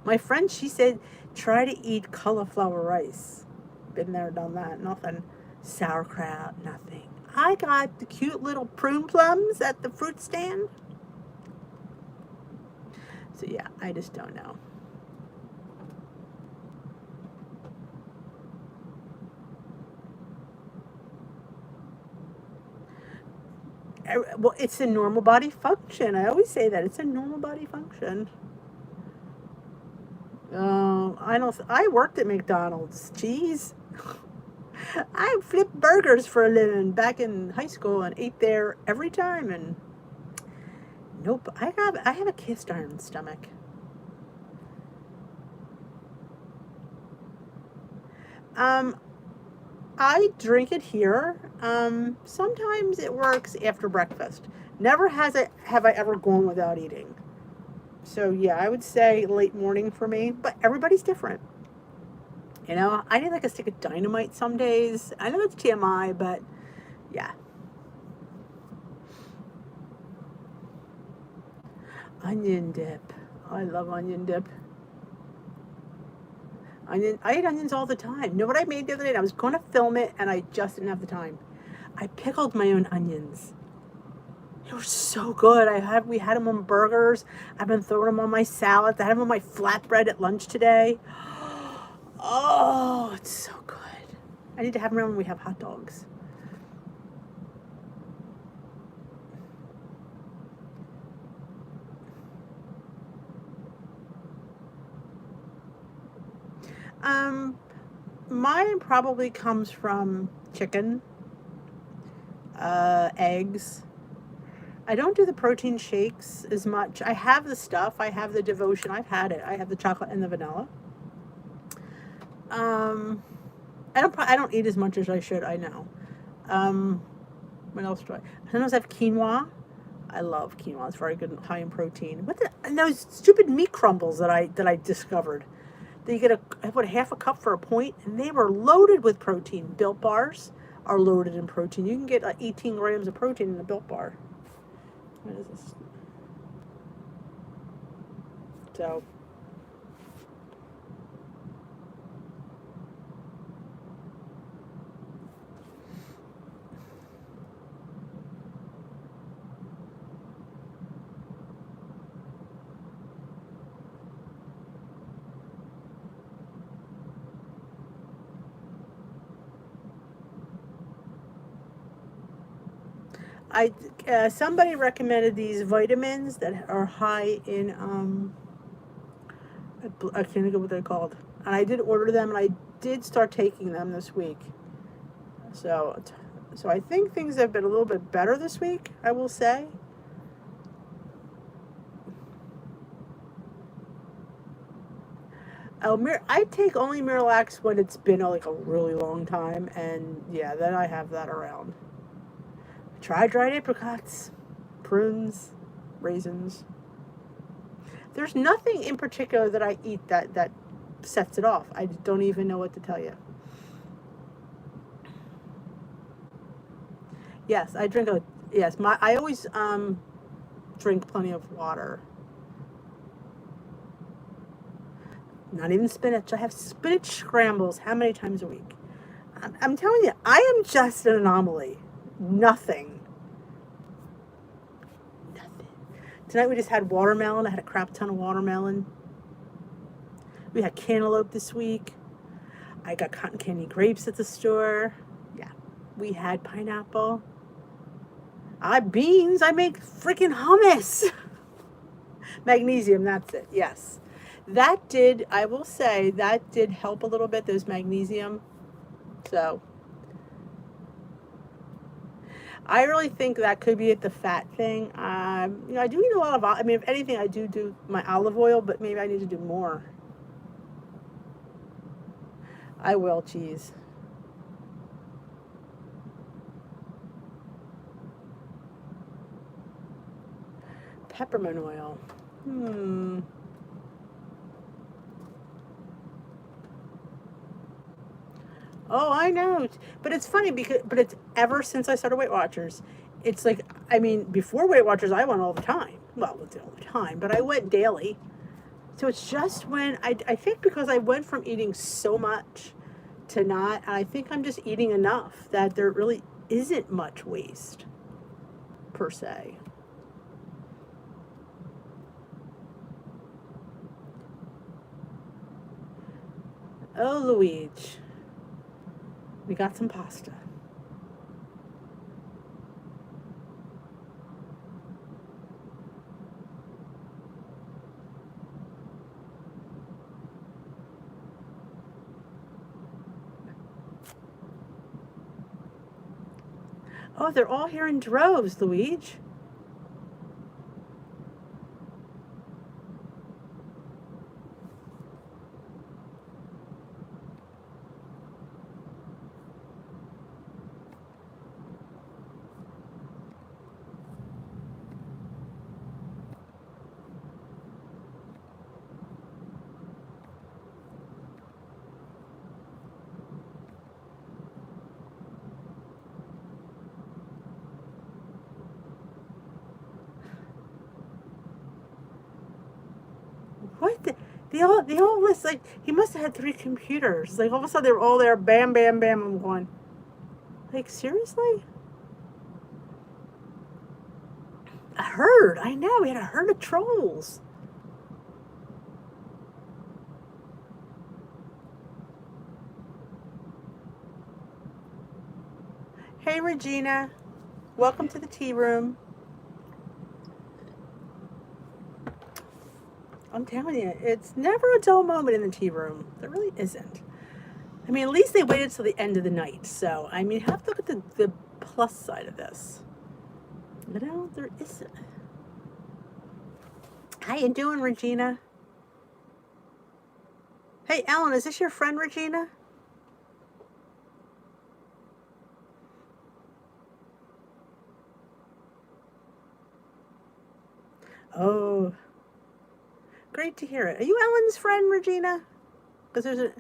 My friend, she said, try to eat cauliflower rice. Been there, done that. Nothing. Sauerkraut, nothing. I got the cute little prune plums at the fruit stand. So yeah, I just don't know. Well, it's a normal body function. I always say that. It's a normal body function. I worked at McDonald's. Jeez. I flipped burgers for a living back in high school and ate there every time, and Nope, I have a cast iron stomach. I drink it here. Sometimes it works after breakfast. Never have I ever gone without eating. So yeah, I would say late morning for me, but everybody's different. You know, I need like a stick of dynamite some days. I know it's TMI, but yeah. Onion dip. I love onion dip. I eat onions all the time. You know what I made the other day? I was going to film it and I just didn't have the time. I pickled my own onions. They were so good. We had them on burgers. I've been throwing them on my salads. I had them on my flatbread at lunch today. Oh, it's so good. I need to have them around when we have hot dogs. Mine probably comes from chicken, eggs. I don't do the protein shakes as much. I have the stuff. I have the devotion. I've had it. I have the chocolate and the vanilla. I don't eat as much as I should. I know. What else do I? Sometimes I have quinoa. I love quinoa. It's very good and high in protein. And those stupid meat crumbles that I discovered. That you get I put half a cup for a point, and they were loaded with protein. Built bars are loaded in protein. You can get like 18 grams of protein in a Built bar. What is this? So. Somebody recommended these vitamins that are high in I can't think of what they're called, and I did order them, and I did start taking them this week. So I think things have been a little bit better this week, I will say. I take only Miralax when it's been like a really long time, and yeah, then I have that around. Try dried apricots, prunes, raisins. There's nothing in particular that I eat that sets it off. I don't even know what to tell you. Yes, I always drink plenty of water. Not even spinach. I have spinach scrambles how many times a week? I'm telling you, I am just an anomaly. Nothing. Tonight we just had watermelon. I had a crap ton of watermelon. We had cantaloupe this week. I got cotton candy grapes at the store. Yeah. We had pineapple. Beans. I make freaking hummus. Magnesium, that's it. Yes. I will say, that did help a little bit, those magnesium. So I really think that could be it, the fat thing. I do eat a lot of, if anything, I do my olive oil, but maybe I need to do more. I will, cheese. Peppermint oil. Oh, I know. But it's funny but it's ever since I started Weight Watchers. It's like, before Weight Watchers, I went all the time. Well, not all the time, but I went daily. So it's just when, I think because I went from eating so much to not, and I think I'm just eating enough that there really isn't much waste, per se. Oh, Luigi. We got some pasta. Oh, they're all here in droves, Luigi. They all was like, he must have had 3 computers. Like all of a sudden they were all there, bam, bam, bam. I'm going, like, seriously? A herd. I know. We had a herd of trolls. Hey, Regina. Welcome to the tea room. I'm telling you, it's never a dull moment in the tea room. There really isn't. I mean, at least they waited till the end of the night. So, I mean, have to look at the plus side of this. You know, there isn't. How you doing, Regina? Hey, Ellen, is this your friend, Regina? Oh, great to hear it. Are you Ellen's friend, Regina? Because there's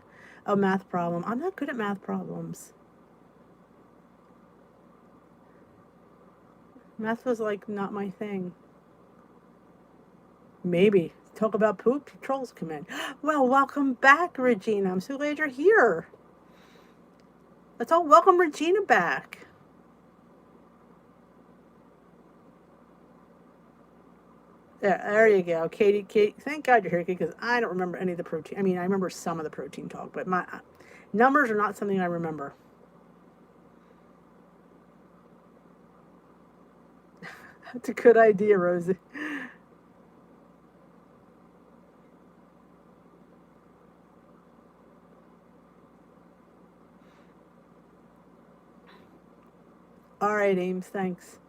a math problem. I'm not good at math problems. Math was like not my thing. Maybe. Talk about poop, trolls come in. Well, welcome back, Regina. I'm so glad you're here. Let's all welcome Regina back. There you go. Katie, thank God you're here, because I don't remember any of the protein. I mean, I remember some of the protein talk, but my numbers are not something I remember. That's a good idea, Rosie. All right, Ames, thanks.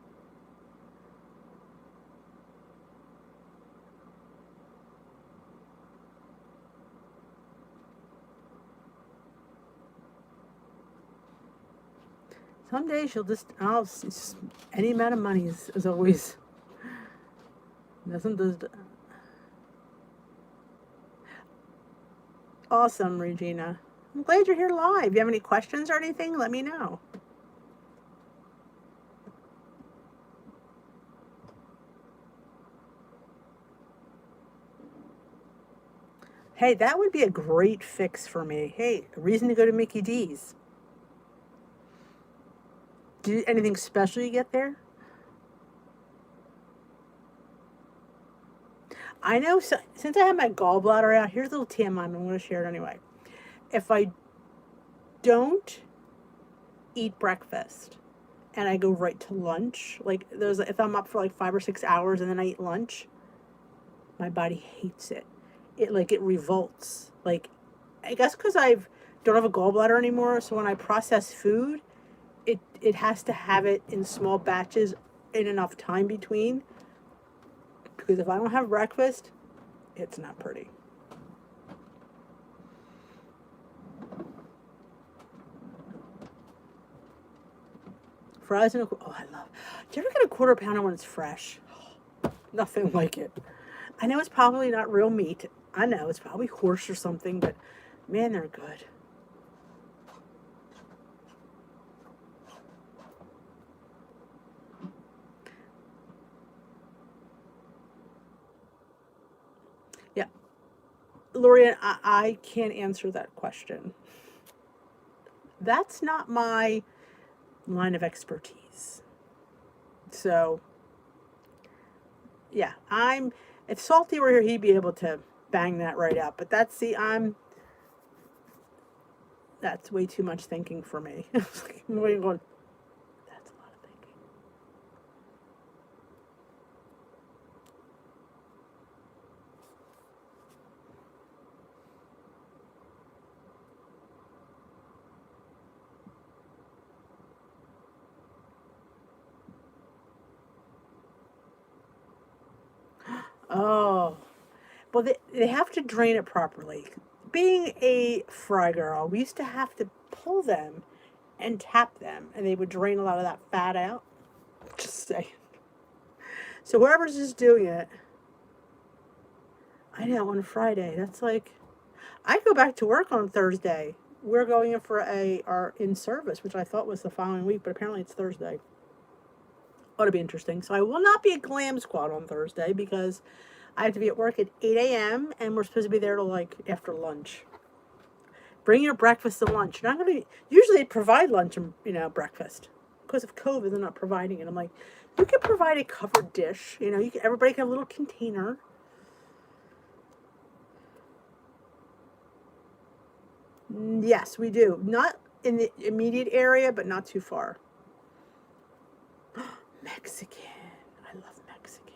Some days you'll just, any amount of money is always, doesn't. Awesome, Regina. I'm glad you're here live. If you have any questions or anything, let me know. Hey, that would be a great fix for me. Hey, a reason to go to Mickey D's. Anything special you get there? I know, so, since I have my gallbladder out, here's a little TMI. I'm going to share it anyway. If I don't eat breakfast and I go right to lunch, like if I'm up for like 5 or 6 hours and then I eat lunch, my body hates it. It revolts. Like, I guess because I don't have a gallbladder anymore, so when I process food, it has to have it in small batches in enough time between, because if I don't have breakfast, it's not pretty. Fries and I love. Do you ever get a quarter pounder when it's fresh? Nothing like it. I know it's probably not real meat. I know it's probably horse or something, but man, they're good. Yeah, Lorian, I can't answer that question. That's not my line of expertise. So, yeah, if Salty were here, he'd be able to bang that right out. But that's way too much thinking for me. I'm going, that's a lot of thinking. Oh, well, they have to drain it properly. Being a fry girl, we used to have to pull them and tap them, and they would drain a lot of that fat out. Just saying. So whoever's just doing it, I know, on Friday, that's like, I go back to work on Thursday. We're going in for our in-service, which I thought was the following week, but apparently it's Thursday. Ought to be interesting. So I will not be at Glam Squad on Thursday because I have to be at work at 8 a.m. and we're supposed to be there till like after lunch. Bring your breakfast and lunch. You're not gonna. Usually they provide lunch and breakfast. Because of COVID, they're not providing it. I'm like, you can provide a covered dish. You can. Everybody can have a little container. Yes, we do. Not in the immediate area, but not too far. Mexican. I love Mexican.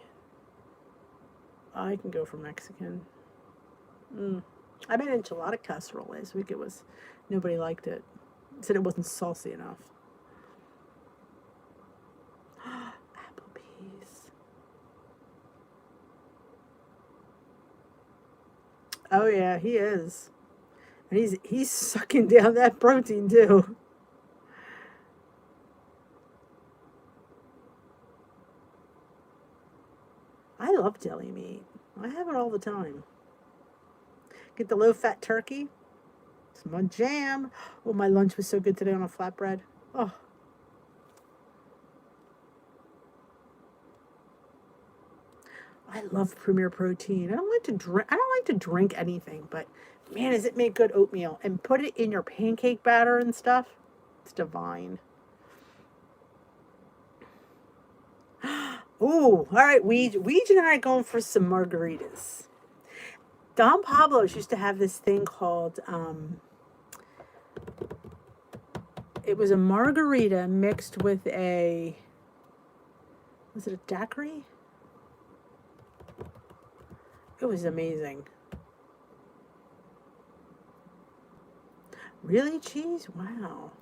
I can go for Mexican. I made enchilada casserole last week. Nobody liked it. Said it wasn't saucy enough. Applebee's. Oh yeah, he is. And he's sucking down that protein too. I love deli meat. I have it all the time. Get the low-fat turkey. Some jam. Oh, my lunch was so good today on a flatbread. Oh. I love Premier Protein. I don't like to drink anything, but man, does it make good oatmeal. And put it in your pancake batter and stuff. It's divine. Ooh, all right, Weege and I are going for some margaritas. Don Pablo's used to have this thing called, it was a margarita mixed with was it a daiquiri? It was amazing. Really, cheese? Wow.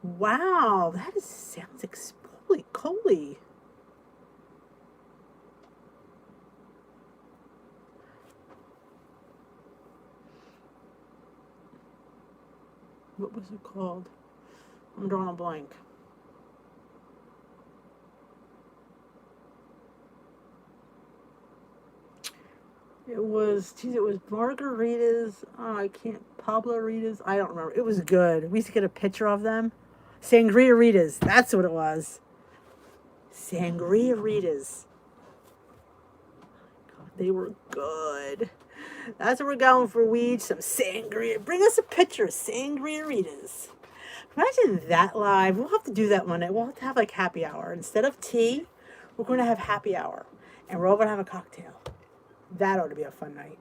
Wow, sounds exploding coley. What was it called? I'm drawing a blank. It was margaritas. Oh, I can't. Pablo-ritas. I don't remember. It was good. We used to get a picture of them. Sangria-ritas. That's what it was. Sangria-ritas. God, they were good. That's what we're going for, Weed. Some sangria. Bring us a picture of sangria-ritas. Imagine that live. We'll have to do that one night. We'll have to have like happy hour. Instead of tea, we're going to have happy hour. And we're all going to have a cocktail. That ought to be a fun night.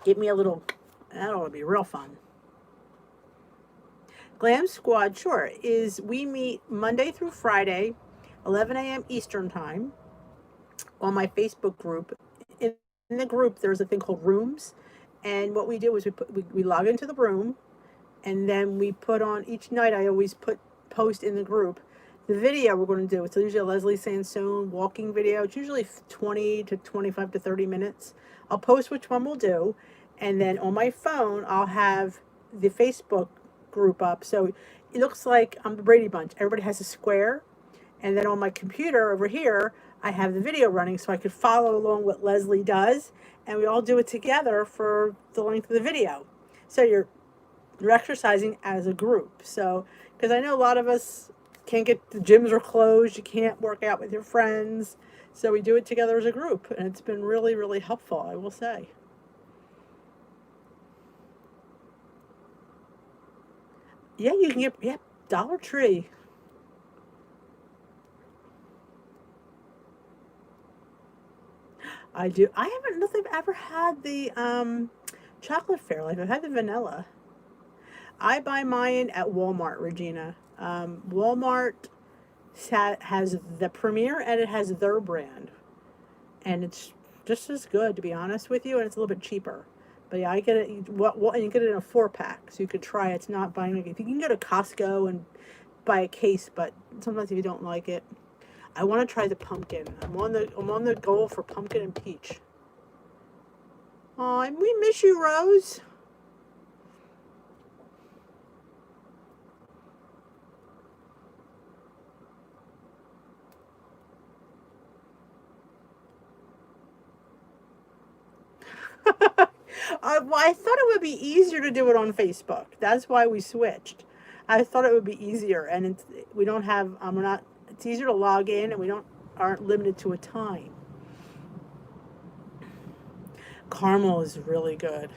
Give me a little, that ought to be real fun. Glam Squad, sure, we meet Monday through Friday, 11 a.m. Eastern Time, on my Facebook group. In the group, there's a thing called Rooms. And what we do is we log into the room, and then we put on, each night I always post in the group the video we're going to do. It's usually a Leslie Sansone walking video. It's usually 20 to 25 to 30 minutes. I'll post which one we'll do, and then on my phone I'll have the Facebook group up. So it looks like I'm the Brady Bunch. Everybody has a square, and then on my computer over here I have the video running so I could follow along what Leslie does, and we all do it together for the length of the video. So you're exercising as a group. So, because I know a lot of us can't get, the gyms are closed, you can't work out with your friends, so we do it together as a group, and it's been really, really helpful, I will say. Yeah, you can get, Dollar Tree. I do. I don't think I've ever had the chocolate Fairlife. I've had the vanilla. I buy mine at Walmart, Regina. Walmart has the Premier, and it has their brand, and it's just as good, to be honest with you, and it's a little bit cheaper. But yeah, I get it. And you get it in a 4-pack, so you could try it. It's not buying it. You can go to Costco and buy a case, but sometimes if you don't like it, I want to try the pumpkin. I'm on the goal for pumpkin and peach. Oh, we miss you, Rose. I thought it would be easier to do it on Facebook. That's why we switched. I thought it would be easier, and we don't have. We're not it's easier to log in, and we aren't limited to a time. Caramel is really good.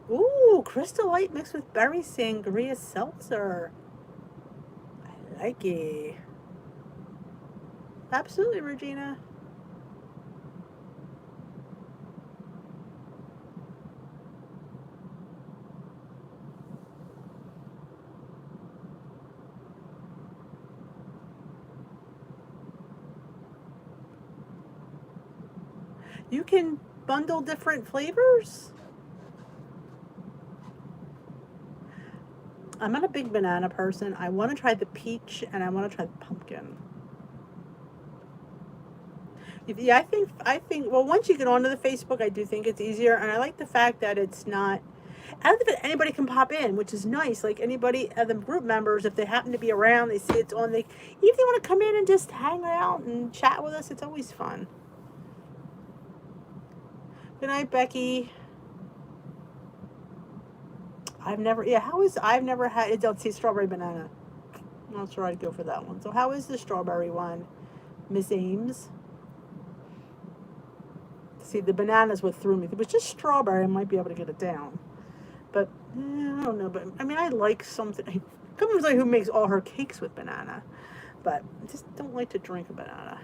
Ooh, Crystal Light mixed with berry sangria seltzer. I like it. Absolutely, Regina. You can bundle different flavors? I'm not a big banana person. I want to try the peach and I want to try the pumpkin. Yeah, I think, well, once you get onto the Facebook, I do think it's easier. And I like the fact that it's not, I don't think anybody can pop in, which is nice. Like anybody, the group members, if they happen to be around, they see it's on, even if they want to come in and just hang out and chat with us, it's always fun. Good night, Becky. I've never had, don't see strawberry banana. I'm not sure I'd go for that one. So how is the strawberry one, Miss Ames? See, the banana's what threw me. If it was just strawberry, I might be able to get it down. But, I don't know. But, I mean, I like something. Come from somebody who makes all her cakes with banana. But I just don't like to drink a banana.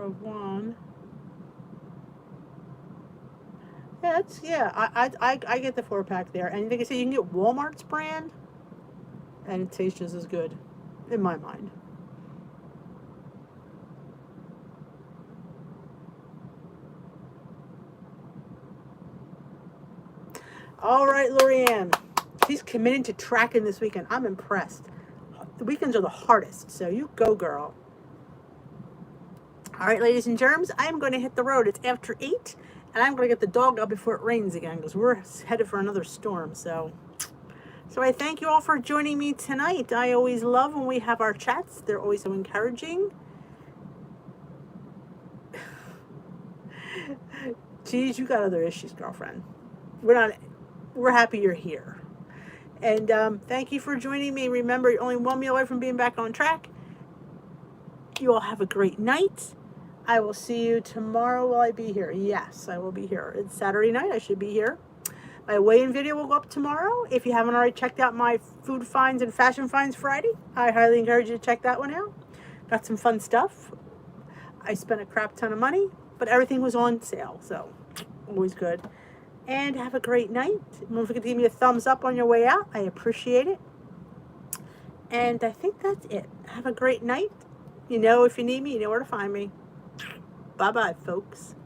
Of one. I get the 4-pack there, and like I say, you can get Walmart's brand, and it tastes just as good, in my mind. All right, Lorianne, she's committed to tracking this weekend. I'm impressed. The weekends are the hardest, so you go, girl. All right, ladies and germs, I'm going to hit the road. It's after 8, and I'm going to get the dog out before it rains again because we're headed for another storm. So I thank you all for joining me tonight. I always love when we have our chats. They're always so encouraging. Geez, you got other issues, girlfriend. We're happy you're here. And thank you for joining me. Remember, you're only one meal away from being back on track. You all have a great night. I will see you tomorrow. Will I be here? Yes, I will be here. It's Saturday night. I should be here. My weigh-in video will go up tomorrow. If you haven't already checked out my Food Finds and Fashion Finds Friday, I highly encourage you to check that one out. Got some fun stuff. I spent a crap ton of money, but everything was on sale, so always good. And have a great night. Don't forget to give me a thumbs up on your way out. I appreciate it. And I think that's it. Have a great night. You know, if you need me, you know where to find me. Bye-bye, folks.